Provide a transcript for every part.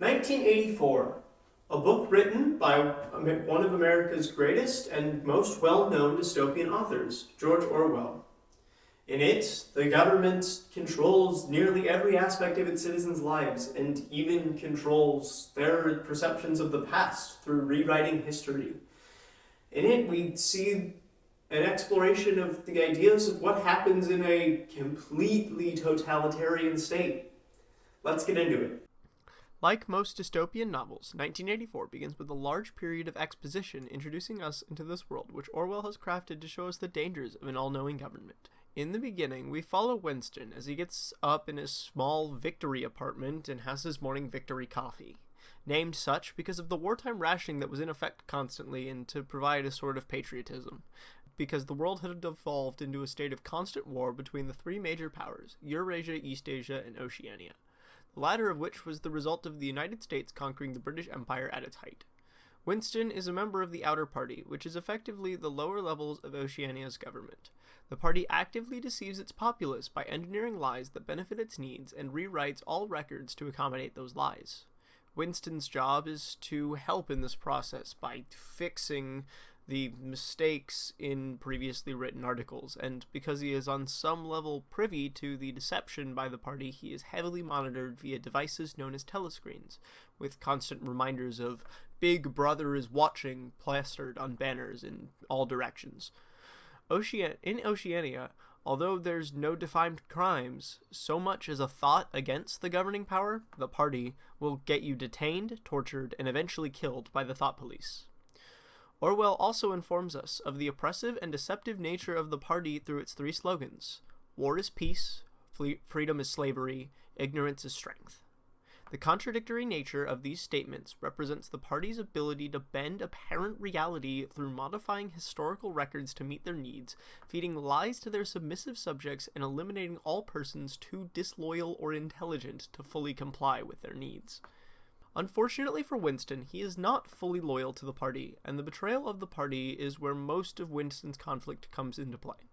1984, a book written by one of America's greatest and most well-known dystopian authors, George Orwell. In it, the government controls nearly every aspect of its citizens' lives and even controls their perceptions of the past through rewriting history. In it, we see an exploration of the ideas of what happens in a completely totalitarian state. Let's get into it. Like most dystopian novels, 1984 begins with a large period of exposition introducing us into this world which Orwell has crafted to show us the dangers of an all-knowing government. In the beginning, we follow Winston as he gets up in his small Victory apartment and has his morning Victory coffee. Named such because of the wartime rationing that was in effect constantly and to provide a sort of patriotism. Because the world had evolved into a state of constant war between the three major powers, Eurasia, Eastasia, and Oceania. The latter of which was the result of the United States conquering the British Empire at its height. Winston is a member of the Outer Party, which is effectively the lower levels of Oceania's government. The party actively deceives its populace by engineering lies that benefit its needs and rewrites all records to accommodate those lies. Winston's job is to help in this process by fixing the mistakes in previously written articles, and because he is on some level privy to the deception by the party, he is heavily monitored via devices known as telescreens, with constant reminders of Big Brother is watching plastered on banners in all directions. In Oceania, although there's no defined crimes, so much as a thought against the governing power, the party, will get you detained, tortured, and eventually killed by the thought police. Orwell also informs us of the oppressive and deceptive nature of the party through its three slogans: war is peace, freedom is slavery, ignorance is strength. The contradictory nature of these statements represents the party's ability to bend apparent reality through modifying historical records to meet their needs, feeding lies to their submissive subjects, and eliminating all persons too disloyal or intelligent to fully comply with their needs. Unfortunately for Winston, he is not fully loyal to the party, and the betrayal of the party is where most of Winston's conflict comes into play.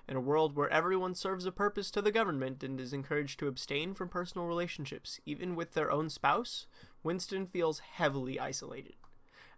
In a world where everyone serves a purpose to the government and is encouraged to abstain from personal relationships, even with their own spouse, Winston feels heavily isolated.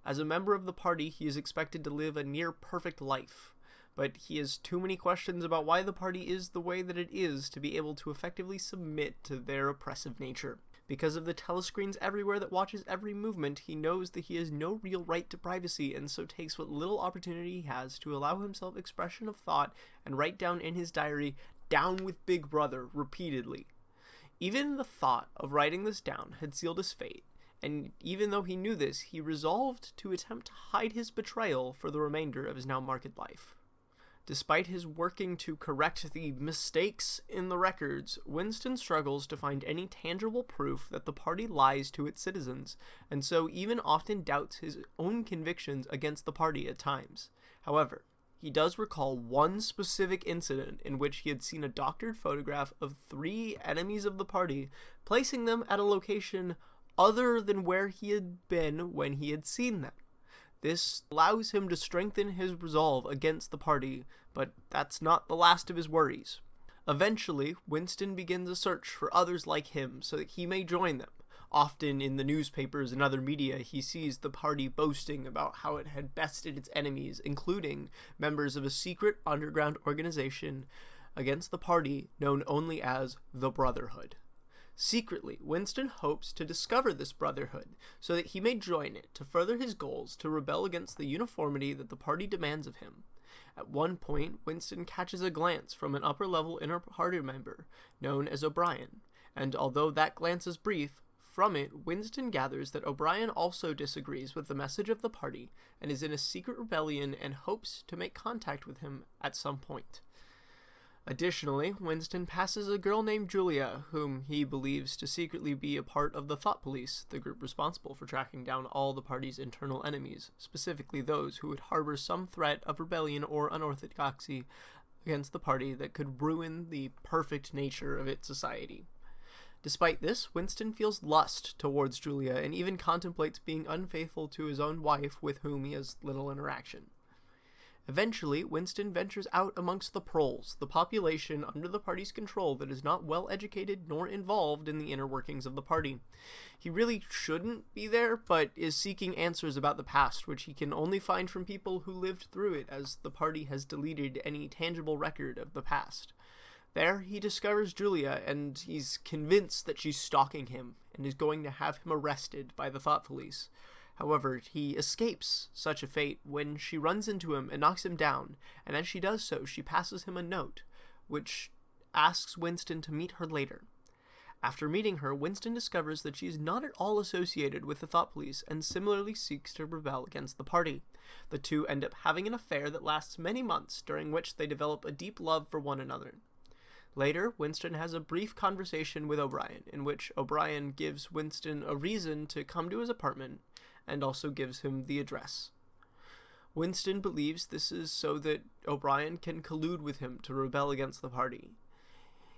As a member of the party, he is expected to live a near-perfect life, but he has too many questions about why the party is the way that it is to be able to effectively submit to their oppressive nature. Because of the telescreens everywhere that watches every movement, he knows that he has no real right to privacy, and so takes what little opportunity he has to allow himself expression of thought and write down in his diary, "Down with Big Brother," repeatedly. Even the thought of writing this down had sealed his fate, and even though he knew this, he resolved to attempt to hide his betrayal for the remainder of his now marked life. Despite his working to correct the mistakes in the records, Winston struggles to find any tangible proof that the party lies to its citizens, and so even often doubts his own convictions against the party at times. However, he does recall one specific incident in which he had seen a doctored photograph of three enemies of the party, placing them at a location other than where he had been when he had seen them. This allows him to strengthen his resolve against the party, but that's not the last of his worries. Eventually, Winston begins a search for others like him so that he may join them. Often in the newspapers and other media, he sees the party boasting about how it had bested its enemies, including members of a secret underground organization against the party known only as the Brotherhood. Secretly, Winston hopes to discover this brotherhood so that he may join it to further his goals to rebel against the uniformity that the party demands of him. At one point, Winston catches a glance from an upper-level inner party member known as O'Brien, and although that glance is brief, from it, Winston gathers that O'Brien also disagrees with the message of the party and is in a secret rebellion and hopes to make contact with him at some point. Additionally, Winston passes a girl named Julia, whom he believes to secretly be a part of the Thought Police, the group responsible for tracking down all the party's internal enemies, specifically those who would harbor some threat of rebellion or unorthodoxy against the party that could ruin the perfect nature of its society. Despite this, Winston feels lust towards Julia and even contemplates being unfaithful to his own wife, with whom he has little interaction. Eventually, Winston ventures out amongst the proles, the population under the party's control that is not well educated nor involved in the inner workings of the party. He really shouldn't be there, but is seeking answers about the past, which he can only find from people who lived through it, as the party has deleted any tangible record of the past. There, he discovers Julia, and he's convinced that she's stalking him, and is going to have him arrested by the Thought Police. However, he escapes such a fate when she runs into him and knocks him down, and as she does so, she passes him a note, which asks Winston to meet her later. After meeting her, Winston discovers that she is not at all associated with the Thought Police, and similarly seeks to rebel against the party. The two end up having an affair that lasts many months, during which they develop a deep love for one another. Later, Winston has a brief conversation with O'Brien, in which O'Brien gives Winston a reason to come to his apartment, and also gives him the address. Winston believes this is so that O'Brien can collude with him to rebel against the party.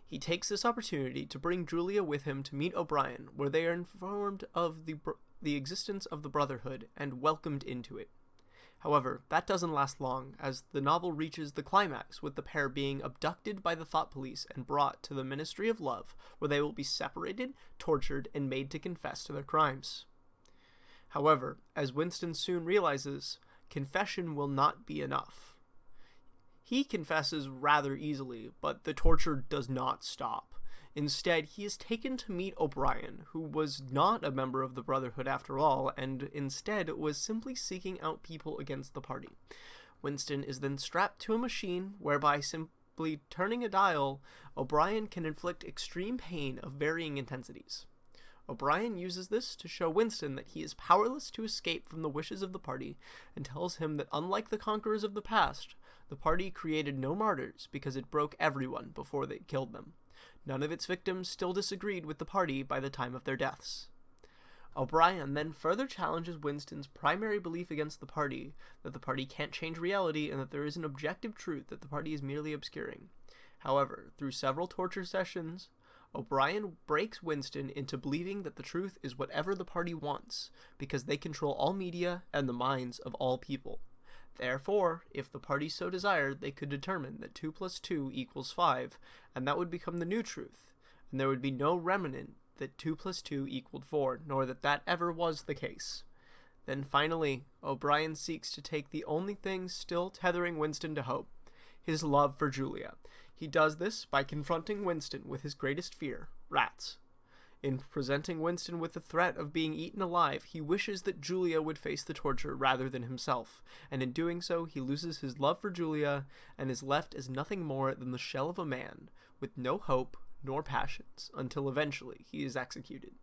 He takes this opportunity to bring Julia with him to meet O'Brien, where they are informed of the existence of the Brotherhood and welcomed into it. However, that doesn't last long, as the novel reaches the climax with the pair being abducted by the Thought Police and brought to the Ministry of Love, where they will be separated, tortured, and made to confess to their crimes. However, as Winston soon realizes, confession will not be enough. He confesses rather easily, but the torture does not stop. Instead, he is taken to meet O'Brien, who was not a member of the Brotherhood after all, and instead was simply seeking out people against the party. Winston is then strapped to a machine, whereby simply turning a dial, O'Brien can inflict extreme pain of varying intensities. O'Brien uses this to show Winston that he is powerless to escape from the wishes of the party, and tells him that unlike the conquerors of the past, the party created no martyrs because it broke everyone before they killed them. None of its victims still disagreed with the party by the time of their deaths. O'Brien then further challenges Winston's primary belief against the party, that the party can't change reality and that there is an objective truth that the party is merely obscuring. However, through several torture sessions, O'Brien breaks Winston into believing that the truth is whatever the party wants, because they control all media and the minds of all people. Therefore, if the party so desired, they could determine that 2 + 2 = 5, and that would become the new truth, and there would be no remnant that 2 + 2 = 4, nor that ever was the case. Then finally, O'Brien seeks to take the only thing still tethering Winston to hope, his love for Julia. He does this by confronting Winston with his greatest fear, rats. In presenting Winston with the threat of being eaten alive, he wishes that Julia would face the torture rather than himself, and in doing so, he loses his love for Julia and is left as nothing more than the shell of a man, with no hope nor passions, until eventually he is executed.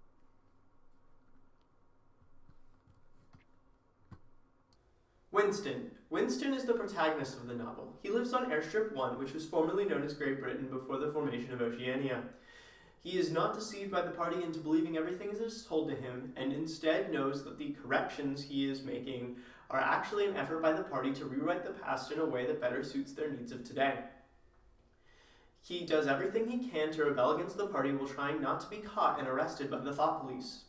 Winston. Winston is the protagonist of the novel. He lives on Airstrip 1, which was formerly known as Great Britain before the formation of Oceania. He is not deceived by the party into believing everything that is told to him, and instead knows that the corrections he is making are actually an effort by the party to rewrite the past in a way that better suits their needs of today. He does everything he can to rebel against the party while trying not to be caught and arrested by the Thought Police.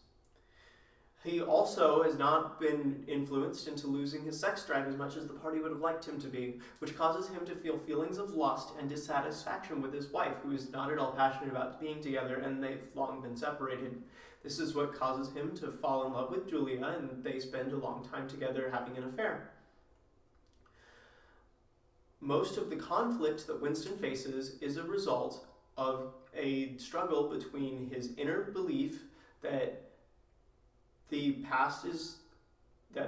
He also has not been influenced into losing his sex drive as much as the party would have liked him to be, which causes him to feel feelings of lust and dissatisfaction with his wife, who is not at all passionate about being together, and they've long been separated. This is what causes him to fall in love with Julia, and they spend a long time together having an affair. Most of the conflict that Winston faces is a result of a struggle between his inner belief that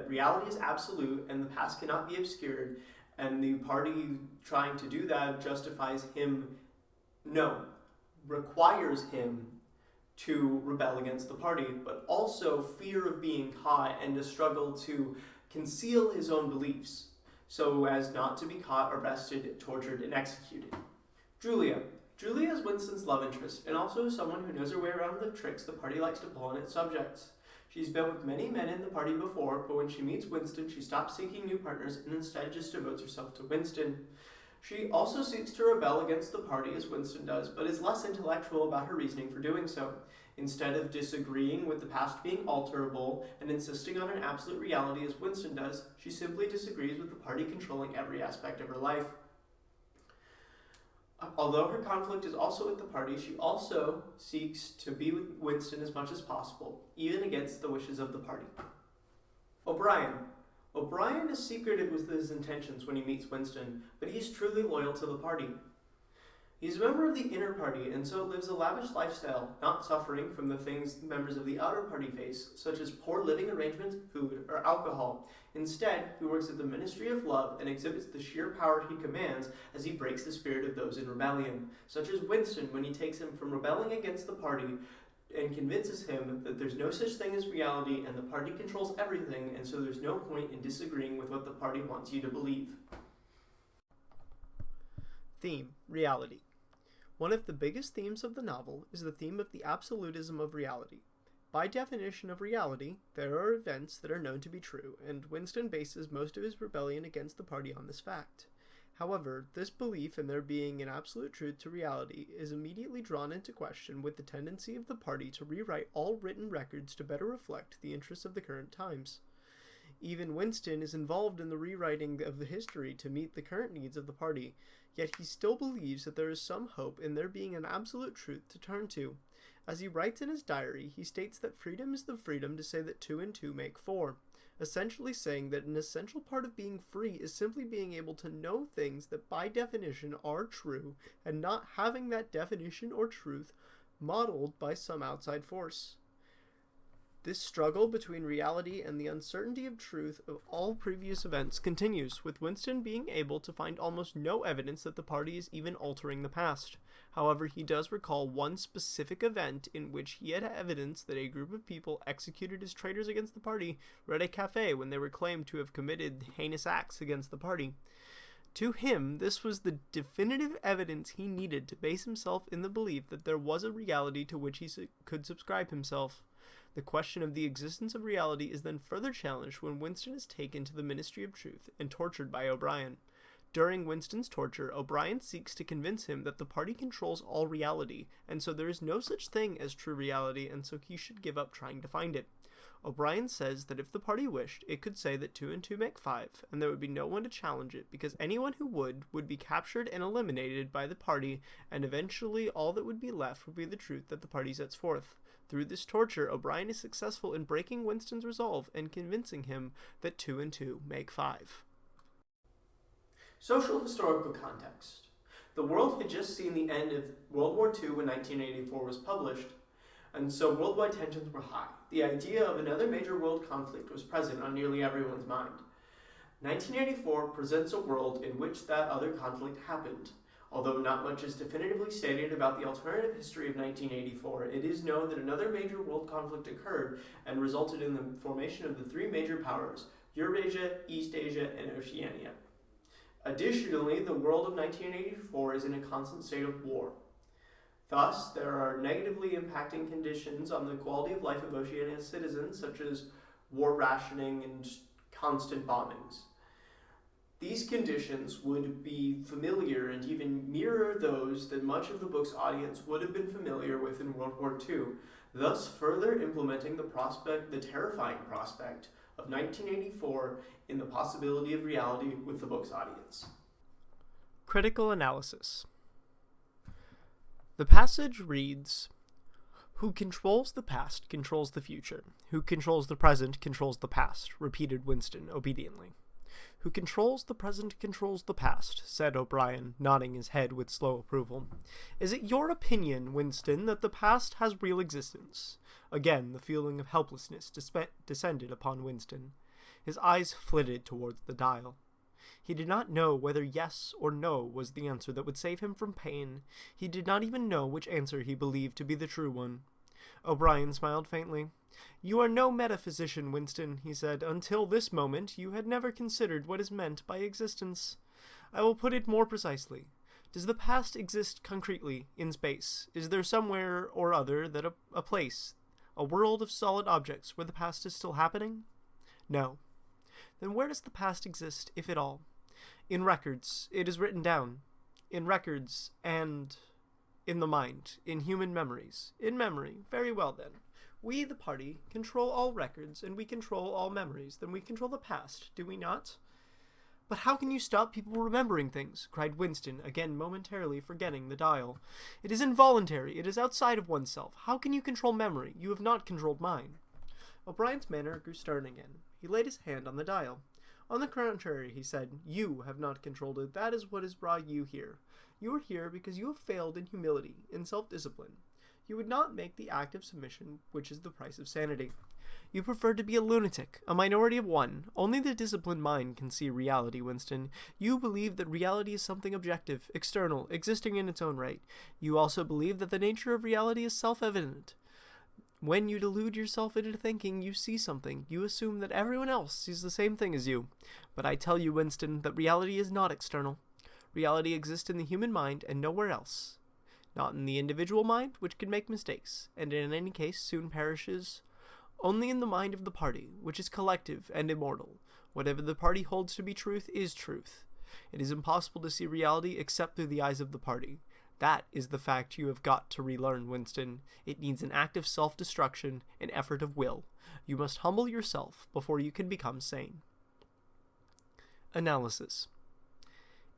reality is absolute and the past cannot be obscured, and the party trying to do that requires him to rebel against the party, but also fear of being caught and a struggle to conceal his own beliefs so as not to be caught, arrested, tortured, and executed. Julia is Winston's love interest, and also someone who knows her way around the tricks the party likes to pull on its subjects. She's been with many men in the party before, but when she meets Winston, she stops seeking new partners and instead just devotes herself to Winston. She also seeks to rebel against the party as Winston does, but is less intellectual about her reasoning for doing so. Instead of disagreeing with the past being alterable and insisting on an absolute reality as Winston does, she simply disagrees with the party controlling every aspect of her life. Although her conflict is also with the party, she also seeks to be with Winston as much as possible, even against the wishes of the party. O'Brien. O'Brien is secretive with his intentions when he meets Winston, but he is truly loyal to the party. He's a member of the inner party and so lives a lavish lifestyle, not suffering from the things members of the outer party face, such as poor living arrangements, food, or alcohol. Instead, he works at the Ministry of Love and exhibits the sheer power he commands as he breaks the spirit of those in rebellion, such as Winston when he takes him from rebelling against the party and convinces him that there's no such thing as reality and the party controls everything, and so there's no point in disagreeing with what the party wants you to believe. Theme: reality. One of the biggest themes of the novel is the theme of the absolutism of reality. By definition of reality, there are events that are known to be true, and Winston bases most of his rebellion against the party on this fact. However, this belief in there being an absolute truth to reality is immediately drawn into question with the tendency of the party to rewrite all written records to better reflect the interests of the current times. Even Winston is involved in the rewriting of the history to meet the current needs of the party, yet he still believes that there is some hope in there being an absolute truth to turn to. As he writes in his diary, he states that freedom is the freedom to say that 2 and 2 make 4, essentially saying that an essential part of being free is simply being able to know things that by definition are true and not having that definition or truth modeled by some outside force. This struggle between reality and the uncertainty of truth of all previous events continues, with Winston being able to find almost no evidence that the party is even altering the past. However, he does recall one specific event in which he had evidence that a group of people executed as traitors against the party were at a cafe when they were claimed to have committed heinous acts against the party. To him, this was the definitive evidence he needed to base himself in the belief that there was a reality to which he could subscribe himself. The question of the existence of reality is then further challenged when Winston is taken to the Ministry of Truth and tortured by O'Brien. During Winston's torture, O'Brien seeks to convince him that the party controls all reality, and so there is no such thing as true reality, and so he should give up trying to find it. O'Brien says that if the party wished, it could say that 2 and 2 make 5, and there would be no one to challenge it, because anyone who would be captured and eliminated by the party, and eventually all that would be left would be the truth that the party sets forth. Through this torture, O'Brien is successful in breaking Winston's resolve and convincing him that 2 and 2 make 5. Social historical context. The world had just seen the end of World War II when 1984 was published, and so worldwide tensions were high. The idea of another major world conflict was present on nearly everyone's mind. 1984 presents a world in which that other conflict happened. Although not much is definitively stated about the alternative history of 1984, it is known that another major world conflict occurred and resulted in the formation of the 3 major powers, Eurasia, East Asia, and Oceania. Additionally, the world of 1984 is in a constant state of war. Thus, there are negatively impacting conditions on the quality of life of Oceania's citizens, such as war rationing and constant bombings. These conditions would be familiar and even mirror those that much of the book's audience would have been familiar with in World War II, thus further implementing the terrifying prospect of 1984 in the possibility of reality with the book's audience. Critical analysis. The passage reads, "Who controls the past controls the future. Who controls the present controls the past," repeated Winston obediently. "Who controls the present controls the past," said O'Brien, nodding his head with slow approval. "Is it your opinion, Winston, that the past has real existence?" Again, the feeling of helplessness descended upon Winston. His eyes flitted towards the dial. He did not know whether yes or no was the answer that would save him from pain. He did not even know which answer he believed to be the true one. O'Brien smiled faintly. "You are no metaphysician, Winston," he said. "Until this moment, you had never considered what is meant by existence. I will put it more precisely. Does the past exist concretely in space? Is there somewhere or other that a place, a world of solid objects where the past is still happening? No. Then where does the past exist, if at all? In records. It is written down. In records and in the mind, in human memories. In memory. Very well then. We, the party, control all records, and we control all memories. Then we control the past, do we not? But how can you stop people remembering things? Cried Winston, again momentarily forgetting the dial. It is involuntary. It is outside of oneself. How can you control memory? You have not controlled mine. O'Brien's manner grew stern again. He laid his hand on the dial. On the contrary, he said, you have not controlled it. That is what has brought you here. You are here because you have failed in humility, in self-discipline. You would not make the act of submission, which is the price of sanity. You prefer to be a lunatic, a minority of one. Only the disciplined mind can see reality, Winston. You believe that reality is something objective, external, existing in its own right. You also believe that the nature of reality is self-evident. When you delude yourself into thinking you see something, you assume that everyone else sees the same thing as you. But I tell you, Winston, that reality is not external. Reality exists in the human mind and nowhere else. Not in the individual mind, which can make mistakes, and in any case soon perishes. Only in the mind of the party, which is collective and immortal. Whatever the party holds to be truth is truth. It is impossible to see reality except through the eyes of the party. That is the fact you have got to relearn, Winston. It needs an act of self-destruction, an effort of will. You must humble yourself before you can become sane. Analysis.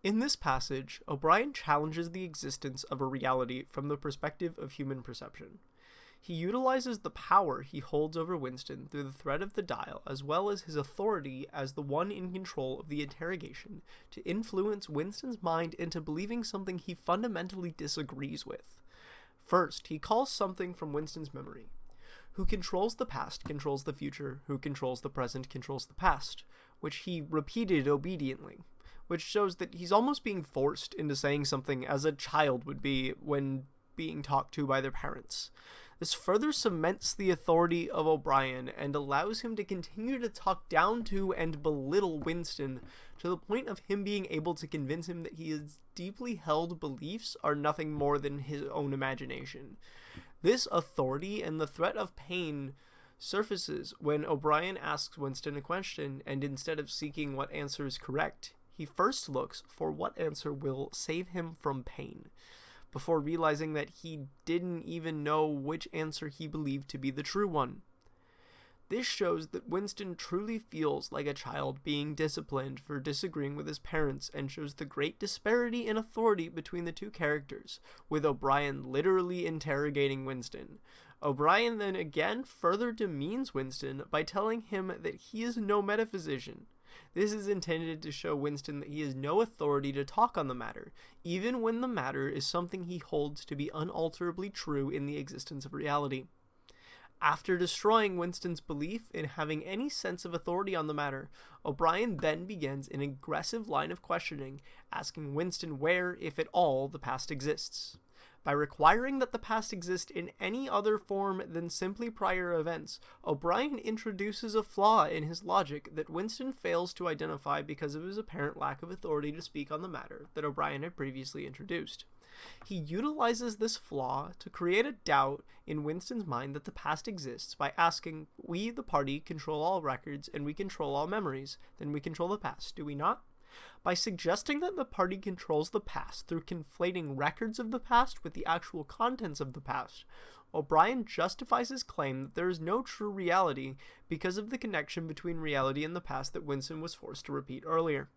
In this passage, O'Brien challenges the existence of a reality from the perspective of human perception. He utilizes the power he holds over Winston through the threat of the dial, as well as his authority as the one in control of the interrogation, to influence Winston's mind into believing something he fundamentally disagrees with. First, he calls something from Winston's memory. Who controls the past controls the future, who controls the present controls the past, which he repeated obediently, which shows that he's almost being forced into saying something as a child would be when being talked to by their parents. This further cements the authority of O'Brien and allows him to continue to talk down to and belittle Winston to the point of him being able to convince him that his deeply held beliefs are nothing more than his own imagination. This authority and the threat of pain surfaces when O'Brien asks Winston a question, and instead of seeking what answer is correct, he first looks for what answer will save him from pain, before realizing that he didn't even know which answer he believed to be the true one. This shows that Winston truly feels like a child being disciplined for disagreeing with his parents, and shows the great disparity in authority between the two characters, with O'Brien literally interrogating Winston. O'Brien then again further demeans Winston by telling him that he is no metaphysician. This is intended to show Winston that he has no authority to talk on the matter, even when the matter is something he holds to be unalterably true in the existence of reality. After destroying Winston's belief in having any sense of authority on the matter, O'Brien then begins an aggressive line of questioning, asking Winston where, if at all, the past exists. By requiring that the past exist in any other form than simply prior events, O'Brien introduces a flaw in his logic that Winston fails to identify because of his apparent lack of authority to speak on the matter that O'Brien had previously introduced. He utilizes this flaw to create a doubt in Winston's mind that the past exists by asking, we, the party, control all records and we control all memories, then we control the past, do we not? By suggesting that the party controls the past through conflating records of the past with the actual contents of the past, O'Brien justifies his claim that there is no true reality because of the connection between reality and the past that Winston was forced to repeat earlier.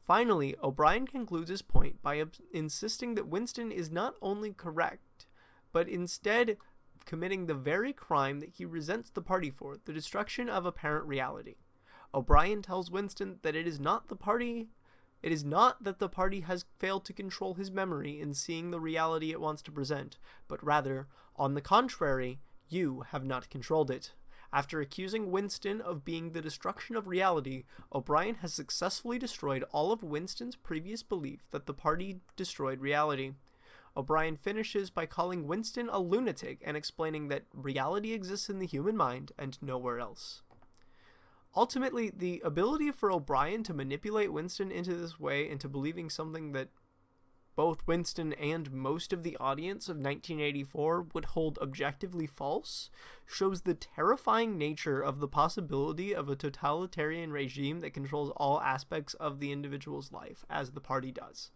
Finally, O'Brien concludes his point by insisting that Winston is not only correct, but instead committing the very crime that he resents the party for, the destruction of apparent reality. O'Brien tells Winston that it is not that the party has failed to control his memory in seeing the reality it wants to present, but rather, on the contrary, you have not controlled it. After accusing Winston of being the destruction of reality, O'Brien has successfully destroyed all of Winston's previous belief that the party destroyed reality. O'Brien finishes by calling Winston a lunatic and explaining that reality exists in the human mind and nowhere else. Ultimately, the ability for O'Brien to manipulate Winston into this way into believing something that both Winston and most of the audience of 1984 would hold objectively false shows the terrifying nature of the possibility of a totalitarian regime that controls all aspects of the individual's life, as the party does.